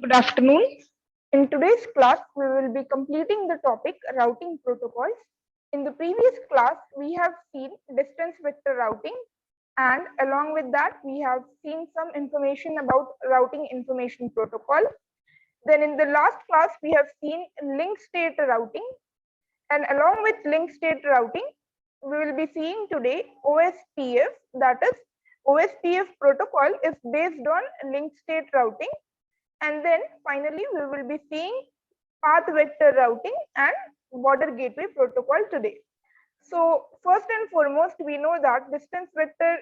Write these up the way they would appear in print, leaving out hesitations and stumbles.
Good afternoon. In today's class, we will be completing the topic routing protocols. In the previous class, we have seen distance vector routing, and along with that, we have seen some information about routing information protocol. Then in the last class, we have seen link state routing, and along with link state routing, we will be seeing today OSPF, that is OSPF protocol is based on link state routing. And then finally, we will be seeing path vector routing and border gateway protocol today. So first and foremost, we know that distance vector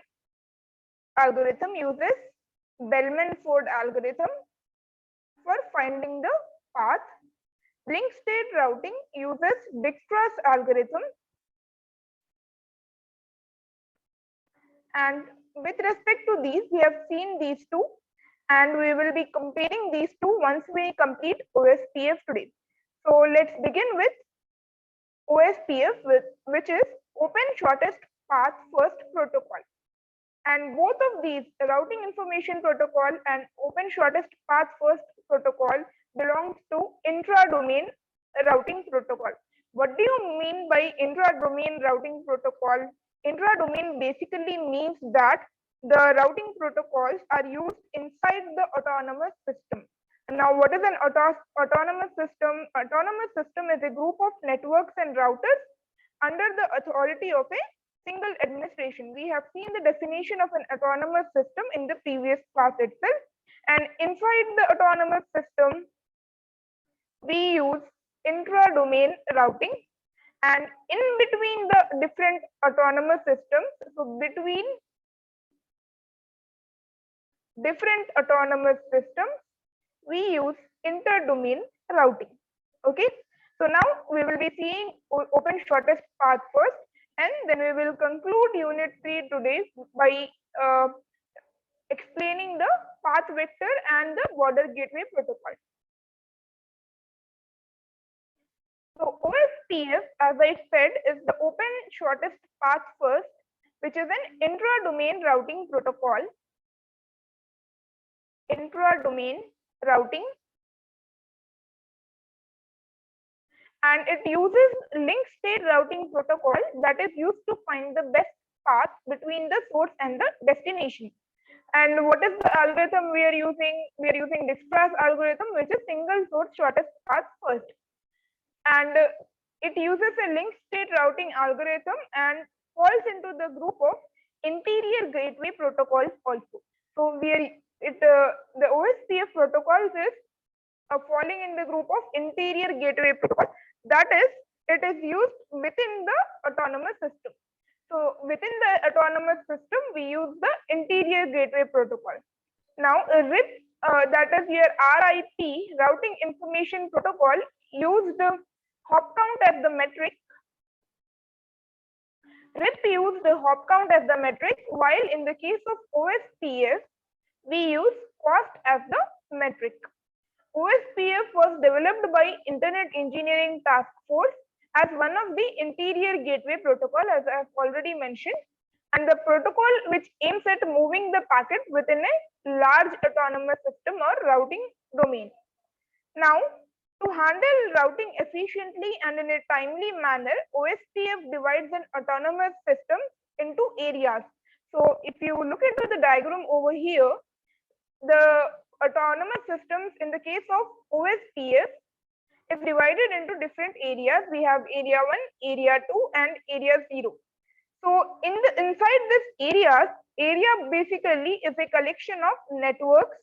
algorithm uses Bellman-Ford algorithm for finding the path. Link state routing uses Dijkstra's algorithm. And with respect to these, we have seen these two, and we will be comparing these two once we complete OSPF today. So let's begin with OSPF, which is Open Shortest Path First Protocol. And both of these, routing information protocol and Open Shortest Path First protocol, belongs to intra-domain routing protocol. What do you mean by intra-domain routing protocol? Intra-domain basically means that the routing protocols are used inside the autonomous system. Now, what is an autonomous system? Autonomous system is a group of networks and routers under the authority of a single administration. We have seen the definition of an autonomous system in the previous class itself. And inside the autonomous system, we use intra-domain routing. And in between the different autonomous systems, so between different autonomous systems, we use inter-domain routing. Okay, so now we will be seeing open shortest path first, and then we will conclude unit 3 today by explaining the path vector and the border gateway protocol. So OSPF, as I said, is the open shortest path first, which is an intra-domain routing protocol. Intra-domain routing, and it uses link state routing protocol that is used to find the best path between the source and the destination. And what is the algorithm we are using? We are using Dijkstra's algorithm, which is single source shortest path first. And it uses a link state routing algorithm and falls into the group of interior gateway protocols also. So the OSPF protocols is falling in the group of interior gateway protocol. That is, it is used within the autonomous system. So within the autonomous system, we use the interior gateway protocol. Now, RIP, that is your RIP, routing information protocol, used hop count as the metric. RIP used the hop count as the metric, while in the case of OSPF, we use cost as the metric. OSPF was developed by Internet Engineering Task Force as one of the interior gateway protocol, as I have already mentioned, and the protocol which aims at moving the packet within a large autonomous system or routing domain. Now, to handle routing efficiently and in a timely manner, OSPF divides an autonomous system into areas. So if you look into the diagram over here, the autonomous systems in the case of OSPF is divided into different areas. We have area 1, area 2, and area 0. So inside this area basically is a collection of networks,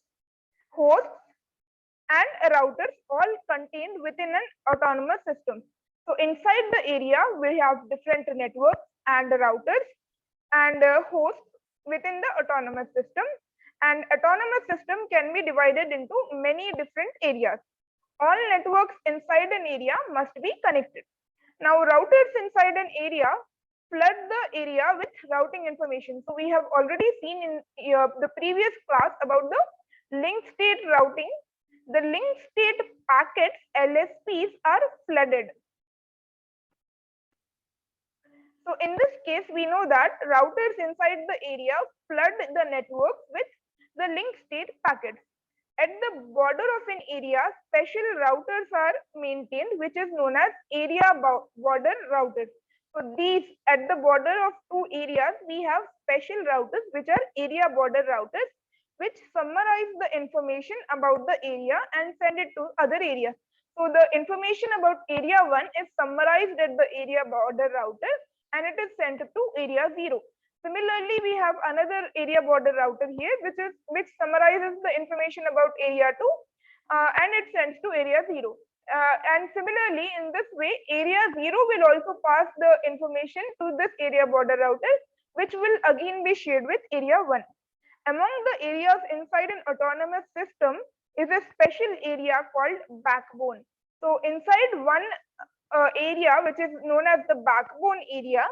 hosts, and routers all contained within an autonomous system. So inside the area, we have different networks and routers and hosts within the autonomous system. And autonomous system can be divided into many different areas. All networks inside an area must be connected. Now, routers inside an area flood the area with routing information. So we have already seen in the previous class about the link state routing. The link state packets, LSPs, are flooded. So in this case, we know that routers inside the area flood the network with the link state packets. At the border of an area, special routers are maintained, which is known as area border routers. So these, at the border of two areas, we have special routers, which are area border routers, which summarize the information about the area and send it to other areas. So the information about area 1 is summarized at the area border router and it is sent to area 0. Similarly, we have another area border router here, which summarizes the information about area 2 and it sends to area 0. And similarly, in this way, area 0 will also pass the information to this area border router, which will again be shared with area 1. Among the areas inside an autonomous system is a special area called backbone. So inside one area, which is known as the backbone area,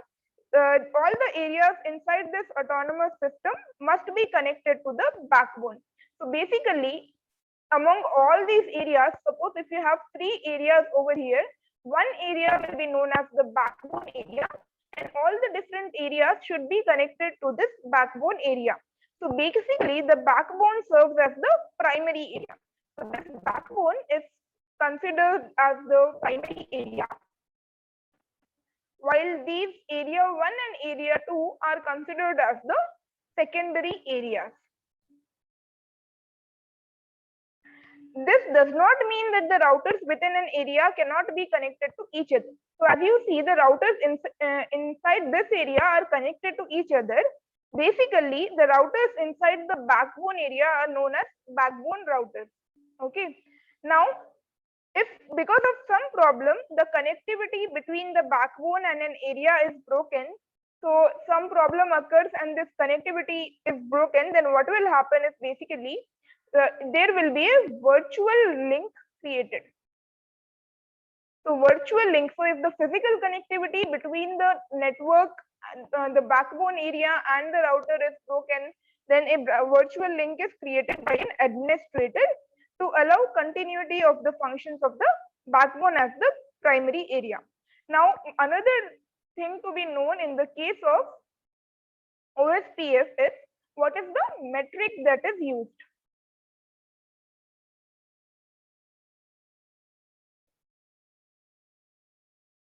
all the areas inside this autonomous system must be connected to the backbone. So basically, among all these areas, suppose if you have 3 areas over here, one area will be known as the backbone area, and all the different areas should be connected to this backbone area. So basically, the backbone serves as the primary area. So this backbone is considered as the primary area, while these area 1 and area 2 are considered as the secondary areas. This does not mean that the routers within an area cannot be connected to each other. So as you see, the routers inside this area are connected to each other. Basically, the routers inside the backbone area are known as backbone routers. Okay. Now, if because of some problem, the connectivity between the backbone and an area is broken, so some problem occurs and this connectivity is broken, then what will happen is basically there will be a virtual link created. So virtual link, so if the physical connectivity between the network, the backbone area and the router is broken, then a virtual link is created by an administrator to allow continuity of the functions of the backbone as the primary area. Now, another thing to be known in the case of OSPF is what is the metric that is used.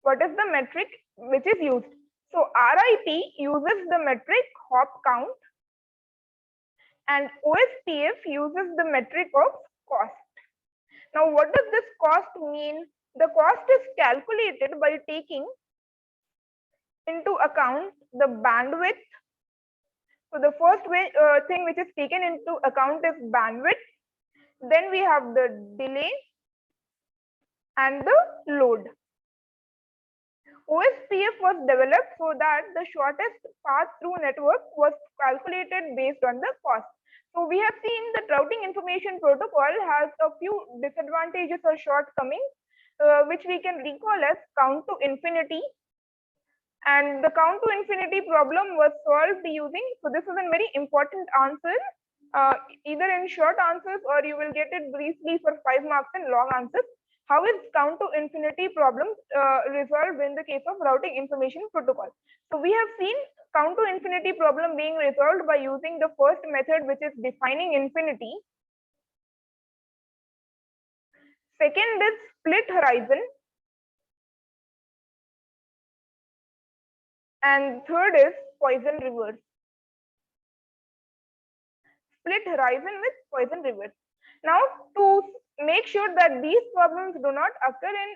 What is the metric which is used? So RIP uses the metric hop count and OSPF uses the metric of cost. Now, what does this cost mean? The cost is calculated by taking into account the bandwidth. So the first thing which is taken into account is bandwidth. Then we have the delay and the load. OSPF was developed so that the shortest path through network was calculated based on the cost. So we have seen that routing information protocol has a few disadvantages or shortcomings, which we can recall as count to infinity. And the count to infinity problem was solved using, so this is a very important answer, either in short answers or you will get it briefly for 5 marks in long answers. How is count to infinity problem resolved in the case of routing information protocol? So we have seen count to infinity problem being resolved by using the first method, which is defining infinity. Second is split horizon. And third is Poisson reverse. Split horizon with Poisson reverse. Now, to make sure that these problems do not occur in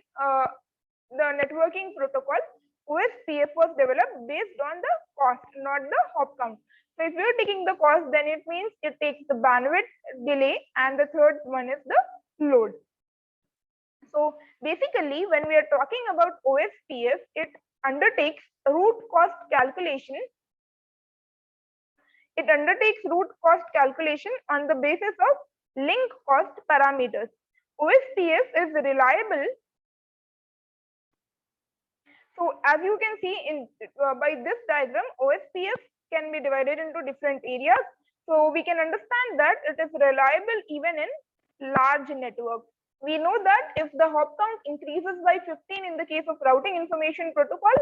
the networking protocol, OSPF was developed based on the cost, not the hop count. So if you are taking the cost, then it means it takes the bandwidth, delay, and the third one is the load. So basically, when we are talking about OSPF, it undertakes root cost calculation. It undertakes root cost calculation on the basis of link cost parameters. OSPF is reliable. So as you can see in by this diagram, OSPF can be divided into different areas. So we can understand that it is reliable even in large networks. We know that if the hop count increases by 15 in the case of routing information protocol,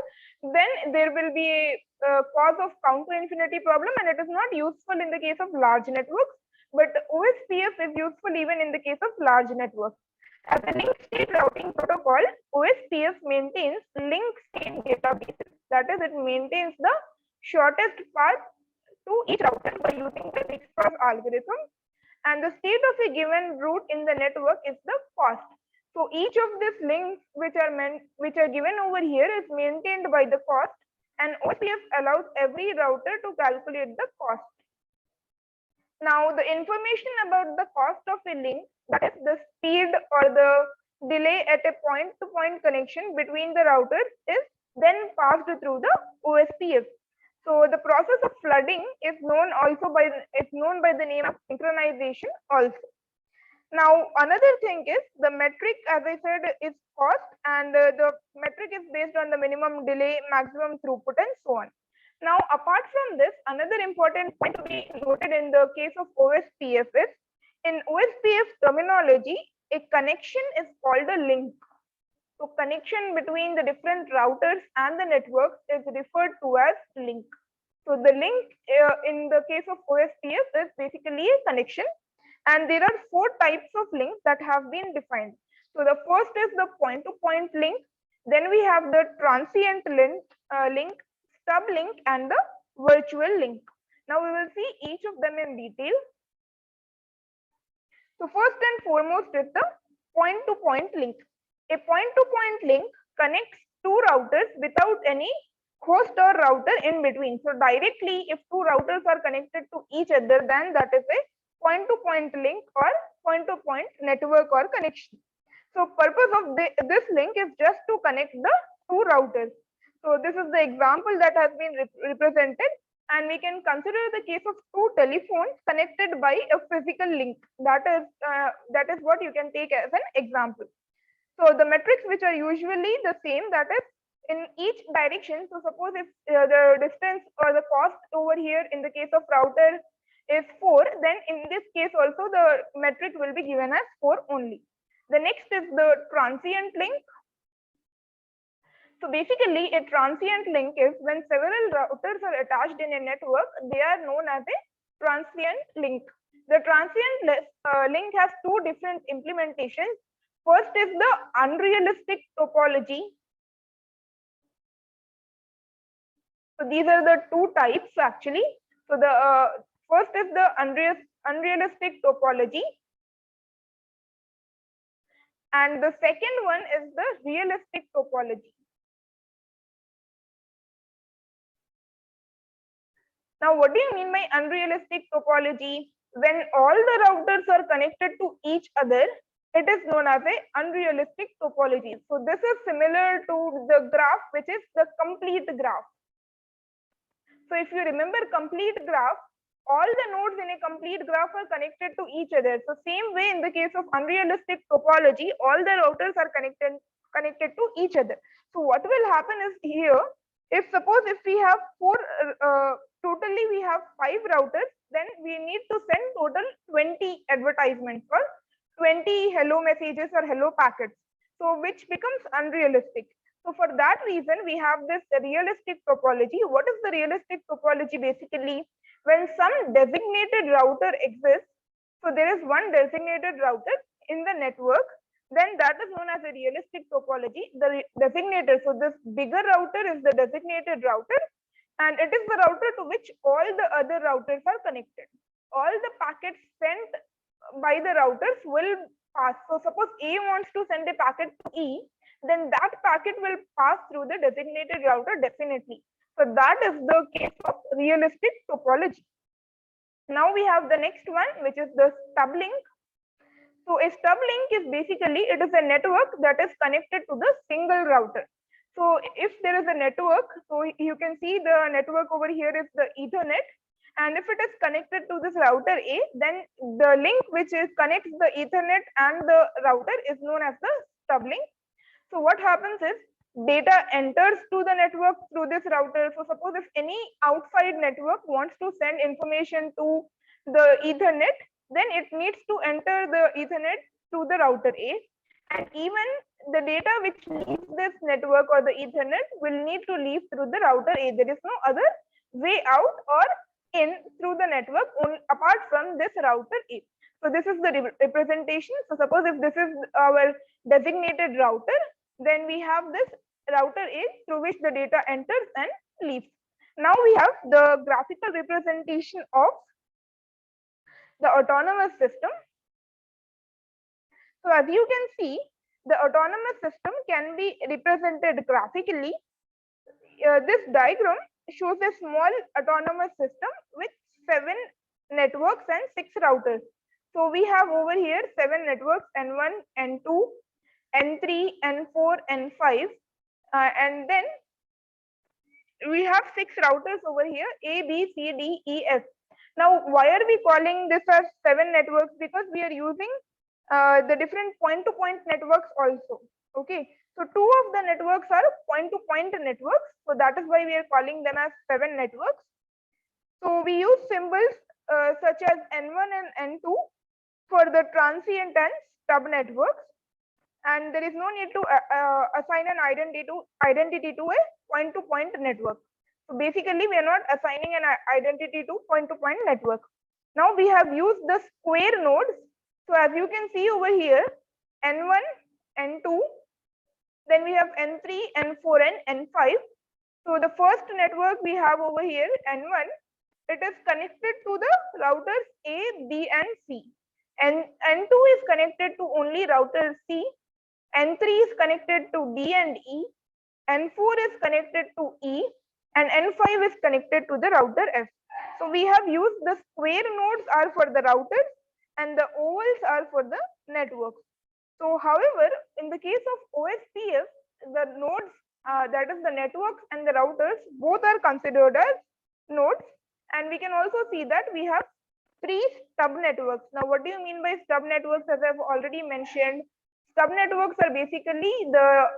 then there will be a cause of count to infinity problem, and it is not useful in the case of large networks. but OSPF is useful even in the case of large networks. As a link state routing protocol, OSPF maintains link state databases. That is, it maintains the shortest path to each router by using the Dijkstra's algorithm. And the state of a given route in the network is the cost. So each of these links which are given over here is maintained by the cost, and OSPF allows every router to calculate the cost. Now, the information about the cost of a link, that is the speed or the delay at a point-to-point connection between the routers, is then passed through the OSPF. So the process of flooding is known by the name of synchronization also. Now, another thing is the metric, as I said, is cost, and the metric is based on the minimum delay, maximum throughput, and so on. Now, apart from this, another important point to be noted in the case of OSPF is, in OSPF terminology, a connection is called a link. So, connection between the different routers and the network is referred to as link. So, the link in the case of OSPF is basically a connection, and there are 4 types of links that have been defined. So, the first is the point-to-point link. Then we have the transient link, stub link, and the virtual link. Now we will see each of them in detail. So first and foremost is the point-to-point link. A point-to-point link connects 2 routers without any host or router in between. So directly, if 2 routers are connected to each other, then that is a point-to-point link or point-to-point network or connection. So purpose of this link is just to connect the 2 routers. So this is the example that has been represented, and we can consider the case of 2 telephones connected by a physical link. That is what you can take as an example. So the metrics which are usually the same, that is in each direction. So suppose if the distance or the cost over here in the case of router is 4, then in this case also the metric will be given as 4 only. The next is the transient link. So basically, a transient link is when several routers are attached in a network, they are known as a transient link. The transient link has 2 different implementations. First is the unrealistic topology. So these are the 2 types actually. So the first is the unrealistic topology, and the second one is the realistic topology. Now, what do you mean by unrealistic topology? When all the routers are connected to each other, it is known as a unrealistic topology. So this is similar to the graph, which is the complete graph. So if you remember complete graph, all the nodes in a complete graph are connected to each other. So same way in the case of unrealistic topology, all the routers are connected to each other. So what will happen is here, if we have 4 totally we have 5 routers, then we need to send total 20 advertisements or 20 hello messages or hello packets, so which becomes unrealistic. So for that reason, we have this realistic topology. What is the realistic topology? Basically, when some designated router exists, so there is one designated router in the network, then that is known as a realistic topology. The designator, so this bigger router is the designated router, and it is the router to which all the other routers are connected. All the packets sent by the routers will pass. So suppose A wants to send a packet to E, then that packet will pass through the designated router definitely. So that is the case of realistic topology. Now we have the next one, which is the stub link. So a stub link is basically, it is a network that is connected to the single router. So if there is a network, so you can see the network over here is the Ethernet, and if it is connected to this router A, then the link which connects the Ethernet and the router is known as the stub link. So what happens is data enters to the network through this router. So suppose if any outside network wants to send information to the Ethernet, then it needs to enter the Ethernet to the router A, and even the data which leaves this network or the Ethernet will need to leave through the router A. There is no other way out or in through the network apart from this router A. So this is the representation. So suppose if this is our designated router, then we have this router A through which the data enters and leaves. Now we have the graphical representation of the autonomous system. So as you can see, the autonomous system can be represented graphically. This diagram shows a small autonomous system with 7 networks and 6 routers. So we have over here 7 networks, N1, N2, N3, N4, N5, and then we have 6 routers over here, A, B, C, D, E, F. Now, why are we calling this as 7 networks? Because we are using the different point-to-point networks also. Okay, so 2 of the networks are point-to-point networks. So that is why we are calling them as 7 networks. So we use symbols such as N1 and N2 for the transient and stub networks. And there is no need to assign an identity to a point-to-point network. So basically, we are not assigning an identity to point-to-point network. Now we have used the square nodes. So as you can see over here, N1, N2, then we have N3, N4, and N5. So the first network we have over here, N1, it is connected to the routers A, B, and C. And N2 is connected to only router C. N3 is connected to D and E, N4 is connected to E, and N5 is connected to the router F. So we have used the square nodes are for the routers and the ovals are for the networks. So however, in the case of OSPF, the nodes, that is the networks and the routers, both are considered as nodes. And we can also see that we have 3 stub networks. Now, what do you mean by stub networks? As I've already mentioned, stub networks are basically the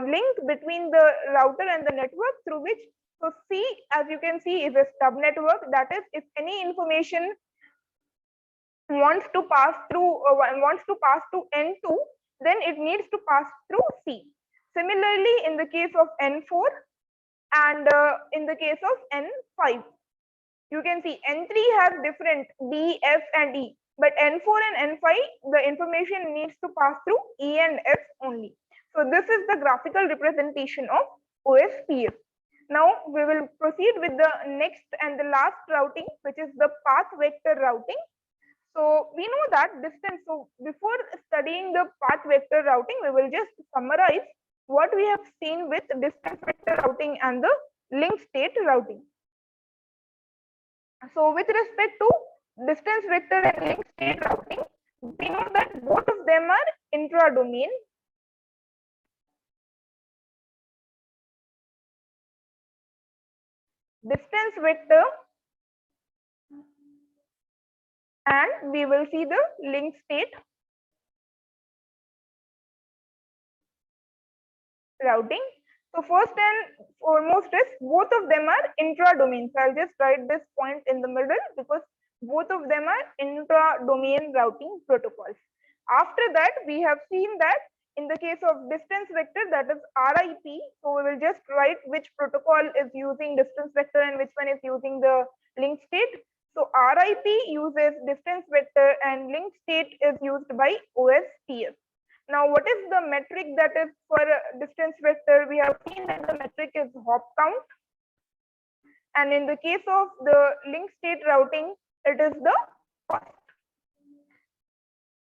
link between the router and the network through which, so C, as you can see, is a stub network. That is, if any information wants to pass to N2, then it needs to pass through C. Similarly, in the case of N4 and in the case of N5, you can see N3 has different D, F, and E. But N4 and N5, the information needs to pass through E and F only. So this is the graphical representation of OSPF. Now we will proceed with the next and the last routing, which is the path vector routing. So we know that distance. So before studying the path vector routing, we will just summarize what we have seen with distance vector routing and the link state routing. So with respect to distance vector and link state routing, we know that both of them are intra-domain. Distance vector, and we will see the link state routing. So first and foremost is both of them are intra-domain. So I'll just write this point in the middle because both of them are intra-domain routing protocols. After that, we have seen that in the case of distance vector, that is RIP. So we will just write which protocol is using distance vector and which one is using the link state. So RIP uses distance vector and link state is used by OSPF. Now, what is the metric that is for distance vector? We have seen that the metric is hop count. And in the case of the link state routing, it is the cost.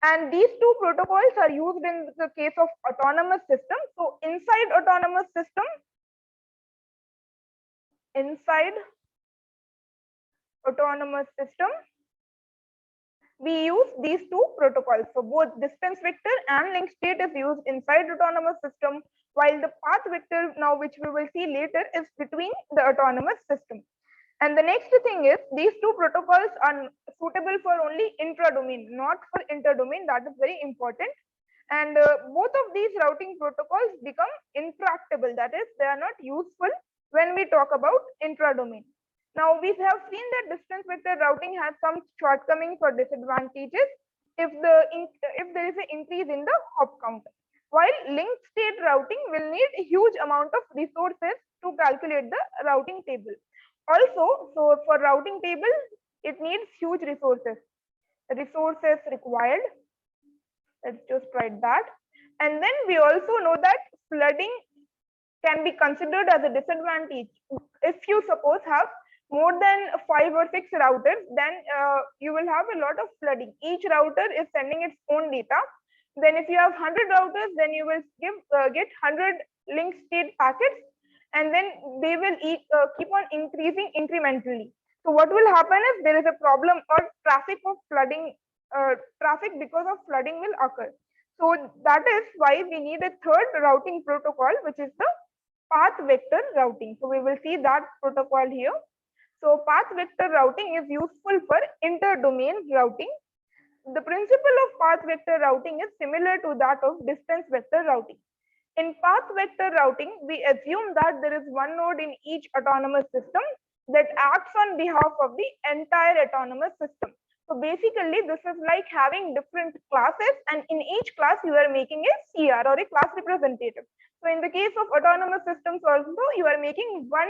And these two protocols are used in the case of autonomous system. So inside autonomous system, we use these two protocols. So both distance vector and link state is used inside autonomous system, while the path vector, now which we will see later, is between the autonomous system. And the next thing is these two protocols are suitable for only intra-domain, not for inter-domain. That is very important. And both of these routing protocols become intractable. That is, they are not useful when we talk about intra-domain. Now we have seen that distance vector routing has some shortcomings or disadvantages if there is an increase in the hop count. While link state routing will need a huge amount of resources to calculate the routing table. Also, so for routing table, it needs huge resources. Resources required. Let's just write that. And then we also know that flooding can be considered as a disadvantage. If you suppose have more than 5 or 6 routers, then you will have a lot of flooding. Each router is sending its own data. Then if you have 100 routers, then you will get 100 link state packets, and then they will keep on increasing incrementally. So what will happen is there is a problem or traffic of flooding, traffic because of flooding will occur. So that is why we need a third routing protocol, which is the path vector routing. So we will see that protocol here. So path vector routing is useful for inter-domain routing. The principle of path vector routing is similar to that of distance vector routing. In path vector routing, we assume that there is one node in each autonomous system that acts on behalf of the entire autonomous system. So basically, this is like having different classes, and in each class, you are making a CR or a class representative. So in the case of autonomous systems also, you are making one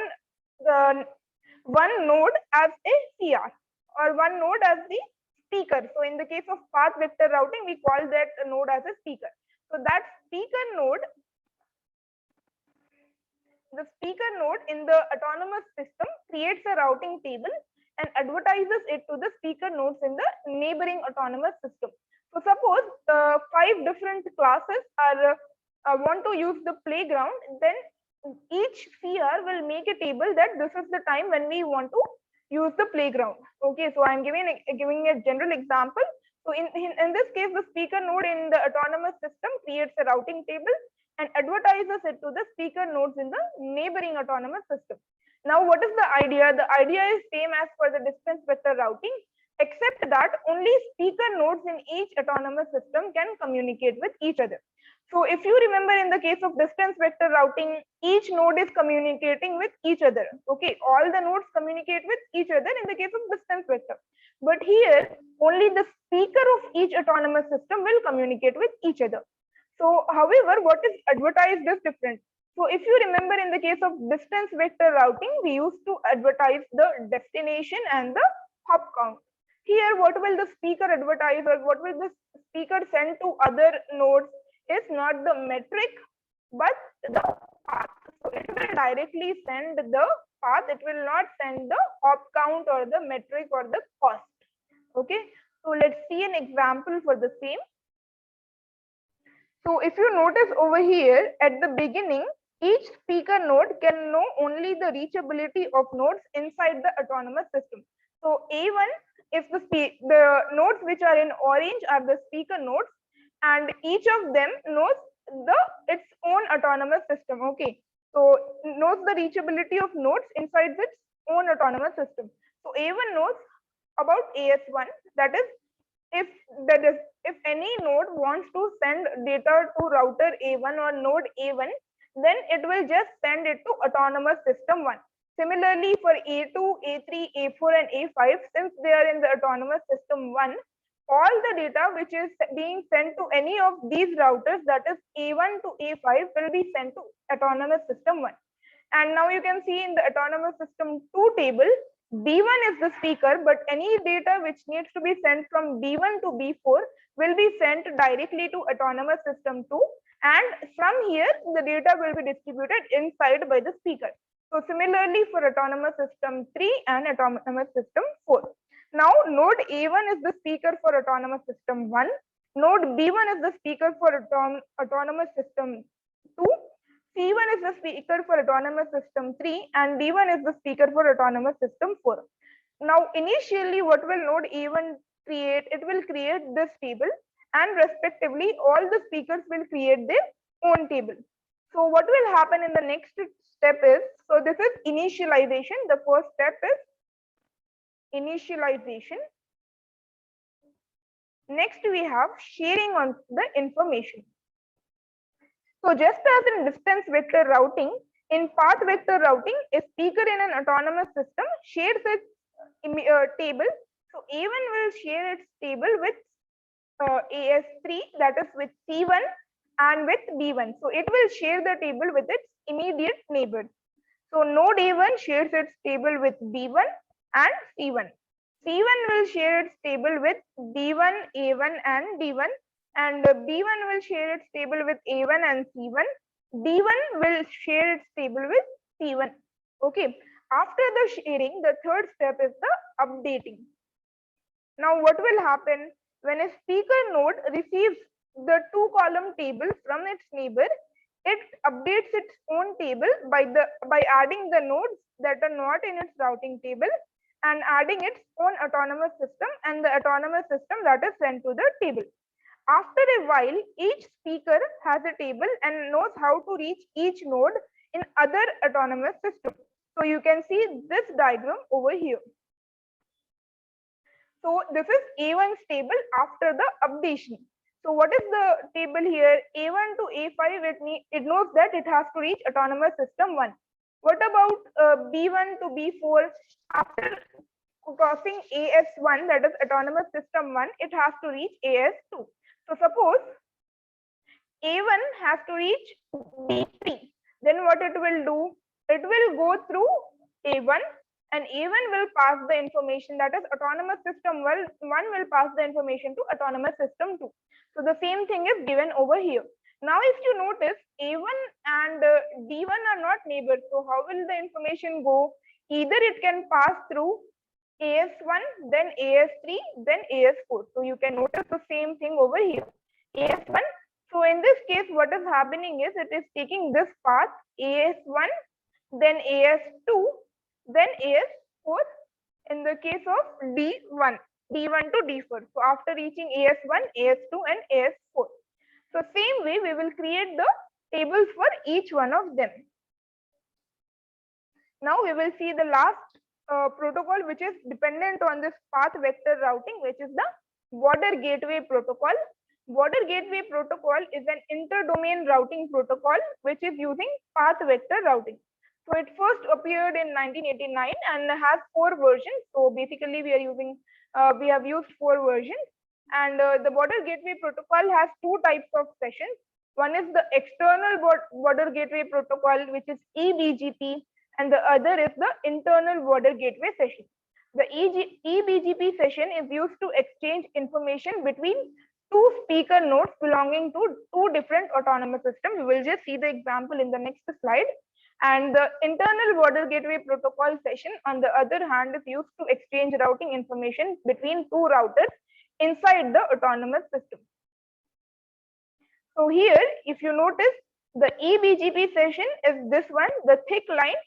node as a CR or one node as the speaker. So in the case of path vector routing, we call that node as a speaker. So that speaker node, the speaker node in the autonomous system creates a routing table and advertises it to the speaker nodes in the neighboring autonomous system. So suppose 5 different classes are want to use the playground, then each CR will make a table that this is the time when we want to use the playground. Okay, so I'm giving a general example. So in this case, the speaker node in the autonomous system creates a routing table and advertises it to the speaker nodes in the neighboring autonomous system. Now, what is the idea? The idea is same as for the distance vector routing, except that only speaker nodes in each autonomous system can communicate with each other. So if you remember, in the case of distance vector routing, each node is communicating with each other. Okay, all the nodes communicate with each other in the case of distance vector. But here, only the speaker of each autonomous system will communicate with each other. So, however, what is advertised is different. So, if you remember, in the case of distance vector routing, we used to advertise the destination and the hop count. Here, what will the speaker advertise, or what will the speaker send to other nodes is not the metric, but the path. So, it will directly send the path. It will not send the hop count or the metric or the cost. Okay. So, let's see an example for the same. So if you notice over here at the beginning, each speaker node can know only the reachability of nodes inside the autonomous system. So A1 is the nodes which are in orange are the speaker nodes, and each of them knows its own autonomous system. Okay, so knows the reachability of nodes inside its own autonomous system. So A1 knows about AS1, that is, if any node wants to send data to router A1 or node A1, then it will just send it to autonomous system 1. Similarly, for A2, A3, A4, and A5, since they are in the autonomous system 1, all the data which is being sent to any of these routers, that is A1 to A5, will be sent to autonomous system 1. And now you can see in the autonomous system 2 table, B1 is the speaker, but any data which needs to be sent from B1 to B4 will be sent directly to autonomous system 2, and from here the data will be distributed inside by the speaker. So similarly for autonomous system 3 and autonomous system 4. Now node A1 is the speaker for autonomous system 1, node B1 is the speaker for autonomous system 2, C1 is the speaker for autonomous system 3, and D1 is the speaker for autonomous system 4. Now, initially, what will node A1 create? It will create this table, and respectively, all the speakers will create their own table. So, what will happen in the next step is, so this is initialization. The first step is initialization. Next, we have sharing on the information. So just as in distance vector routing, in path vector routing, a speaker in an autonomous system shares its table. So A1 will share its table with AS3, that is with C1, and with B1. So it will share the table with its immediate neighbors. So node A1 shares its table with B1 and C1. C1 will share its table with B1, A1 and D1, and B1 will share its table with A1 and C1. D1 will share its table with C1. Okay. After the sharing, the third step is the updating. Now what will happen when a speaker node receives the two-column table from its neighbor? It updates its own table by adding the nodes that are not in its routing table and adding its own autonomous system and the autonomous system that is sent to the table. After a while, each speaker has a table and knows how to reach each node in other autonomous system. So you can see this diagram over here. So this is A1's table after the updation. So what is the table here? A1 to A5, it knows that it has to reach autonomous system 1. What about B1 to B4? After crossing AS1, that is autonomous system 1, it has to reach AS2. So suppose A1 has to reach B3. Then what it will do? It will go through A1 and A1 will pass the information, that is autonomous system 1 will pass the information to autonomous system 2. So the same thing is given over here. Now if you notice, A1 and D1 are not neighbors. So how will the information go? Either it can pass through AS1, then AS3, then AS4. So you can notice the same thing over here. AS1. So in this case, what is happening is it is taking this path AS1, then AS2, then AS4 in the case of D1 to D4. So after reaching AS1, AS2 and AS4. So same way we will create the tables for each one of them. Now we will see the last protocol which is dependent on this path vector routing, which is the border gateway protocol. Border gateway protocol is an inter-domain routing protocol which is using path vector routing. So it first appeared in 1989 and has 4 versions. So basically we have used 4 versions, and the border gateway protocol has 2 types of sessions. One is the external border gateway protocol, which is eBGP, and the other is the internal border gateway session. The eBGP session is used to exchange information between 2 speaker nodes belonging to 2 different autonomous systems. We will just see the example in the next slide. And the internal border gateway protocol session, on the other hand, is used to exchange routing information between 2 routers inside the autonomous system. So here, if you notice, the eBGP session is this one, the thick line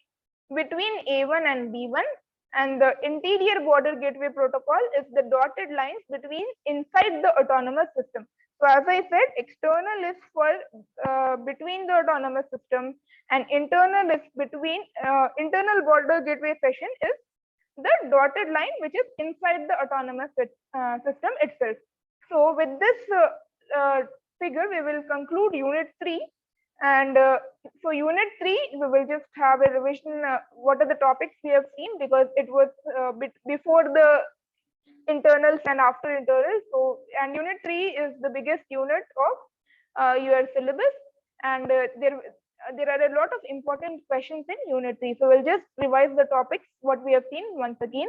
between A1 and B1, and the interior border gateway protocol is the dotted lines between inside the autonomous system. So as I said, external is for between the autonomous system, and internal is between internal border gateway session is the dotted line which is inside the autonomous system itself. So with this figure, we will conclude unit 3. And so unit 3, we will just have a revision what are the topics we have seen, because it was before the internals and after internals. So, and unit 3 is the biggest unit of your syllabus, and there are a lot of important questions in unit 3. So we'll just revise the topics what we have seen once again.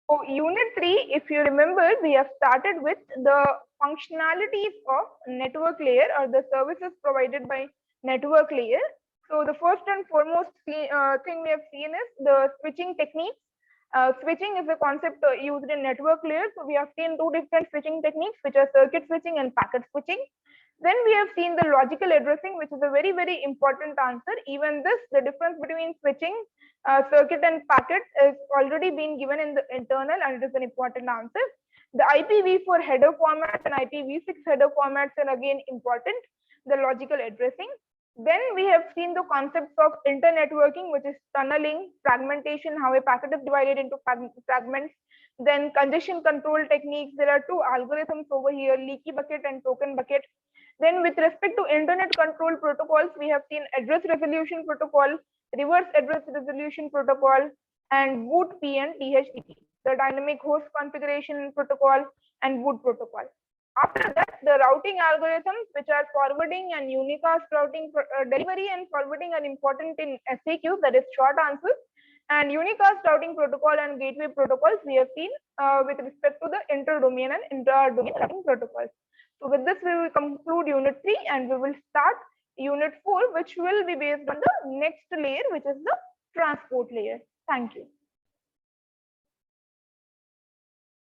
So unit 3, if you remember, we have started with the functionalities of network layer, or the services provided by network layer. So the first and foremost thing we have seen is the switching techniques. Switching is a concept used in network layer. So we have seen 2 different switching techniques, which are circuit switching and packet switching. Then we have seen the logical addressing, which is a very, very important answer. Even this, the difference between switching, circuit and packet is already been given in the internal, and it is an important answer. The IPv4 header format and IPv6 header formats are again important, the logical addressing. Then we have seen the concepts of internetworking, which is tunneling, fragmentation, how a packet is divided into fragments. Then congestion control techniques. There are 2 algorithms over here, leaky bucket and token bucket. Then with respect to internet control protocols, we have seen address resolution protocol, reverse address resolution protocol, and BOOTP and DHCP, the dynamic host configuration protocol and boot protocol. After that, the routing algorithms, which are forwarding and unicast routing, delivery and forwarding are important in SAQ, that is short answers. And unicast routing protocol and gateway protocols we have seen with respect to the inter-domain and intra-domain routing protocols. So with this, we will conclude Unit 3 and we will start Unit 4, which will be based on the next layer, which is the transport layer. Thank you.